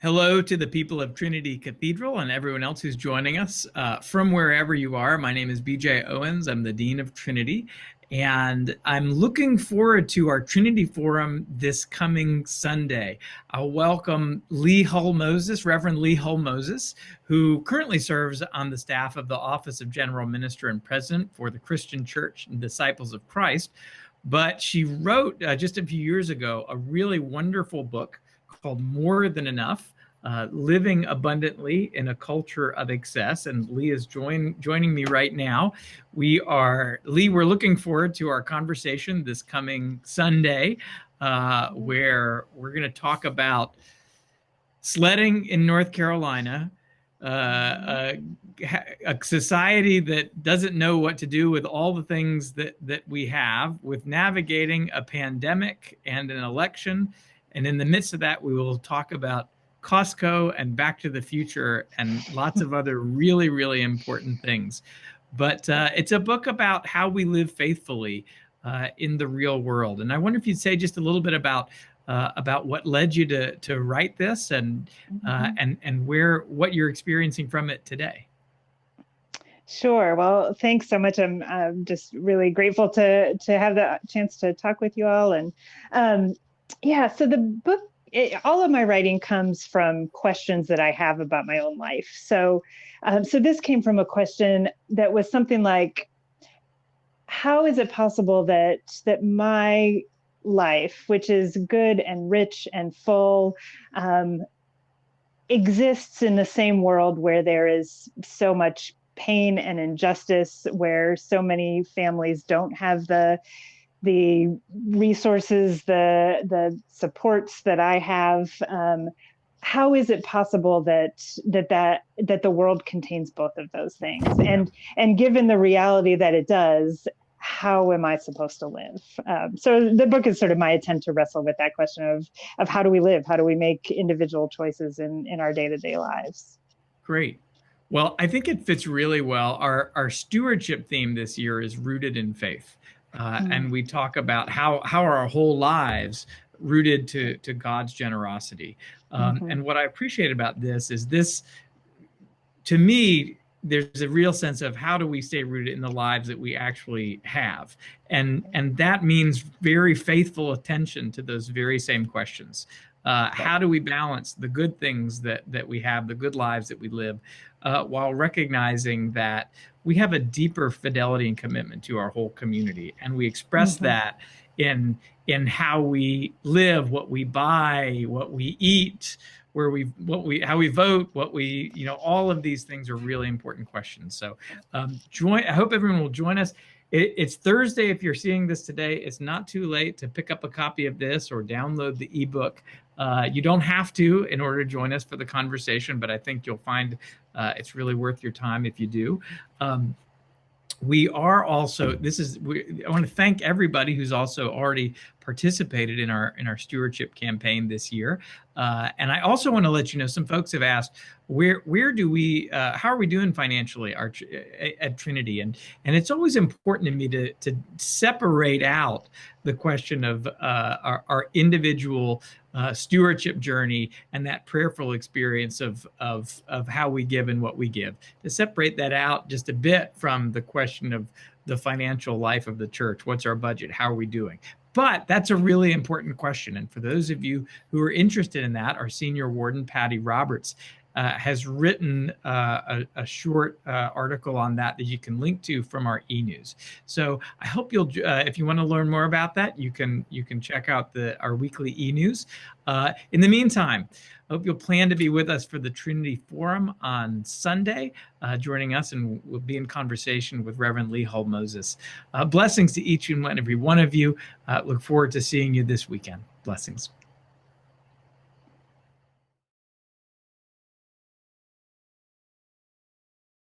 Hello to the people of Trinity Cathedral and everyone else who's joining us from wherever you are. My name is BJ Owens. I'm the Dean of Trinity, and I'm looking forward to our Trinity Forum this coming Sunday. I'll welcome Lee Hull Moses, Reverend Lee Hull Moses, who currently serves on the staff of the Office of General Minister and President for the Christian Church and Disciples of Christ. But she wrote just a few years ago a really wonderful book called More Than Enough, Living Abundantly in a Culture of Excess. And Lee is joining me right now. We're looking forward to our conversation this coming Sunday, where we're going to talk about sledding in North Carolina, a society that doesn't know what to do with all the things that we have, with navigating a pandemic and an election. And in the midst of that, we will talk about Costco and Back to the Future and lots of other really, really important things. But it's a book about how we live faithfully in the real world. And I wonder if you'd say just a little bit about what led you to write this and what you're experiencing from it today. Sure. Well, thanks so much. I'm just really grateful to have the chance to talk with you all. And so the book, all of my writing comes from questions that I have about my own life. So this came from a question that was something like, how is it possible that my life, which is good and rich and full, exists in the same world where there is so much pain and injustice, where so many families don't have the resources, the supports that I have? How is it possible that the world contains both of those things? And given the reality that it does, how am I supposed to live? So the book is sort of my attempt to wrestle with that question of how do we live? How do we make individual choices in our day-to-day lives? Great. Well, I think it fits really well. Our stewardship theme this year is rooted in faith. And we talk about how are our whole lives rooted to God's generosity. And what I appreciate about this is to me, there's a real sense of how do we stay rooted in the lives that we actually have. And that means very faithful attention to those very same questions. How do we balance the good things that we have, the good lives that we live, while recognizing that we have a deeper fidelity and commitment to our whole community, and we express that in how we live, what we buy, what we eat, how we vote, all of these things are really important questions. So I hope everyone will join us. It's Thursday. If you're seeing this today, it's not too late to pick up a copy of this or download the ebook. You don't have to in order to join us for the conversation, but I think you'll find it's really worth your time if you do. We are also, I want to thank everybody who's also already participated in our stewardship campaign this year. And I also want to let you know, some folks have asked, how are we doing financially at Trinity? And it's always important to me to separate out the question of our individual stewardship journey and that prayerful experience of how we give and what we give, to separate that out just a bit from the question of the financial life of the church. What's our budget? How are we doing? But that's a really important question. And for those of you who are interested in that, our senior warden, Patty Roberts, has written a short article on that you can link to from our e-news. So I hope you'll, if you want to learn more about that, you can check out our weekly e-news. In the meantime, I hope you'll plan to be with us for the Trinity Forum on Sunday, joining us, and we'll be in conversation with Reverend Lee Hull Moses. Blessings to each and every one of you. Look forward to seeing you this weekend. Blessings.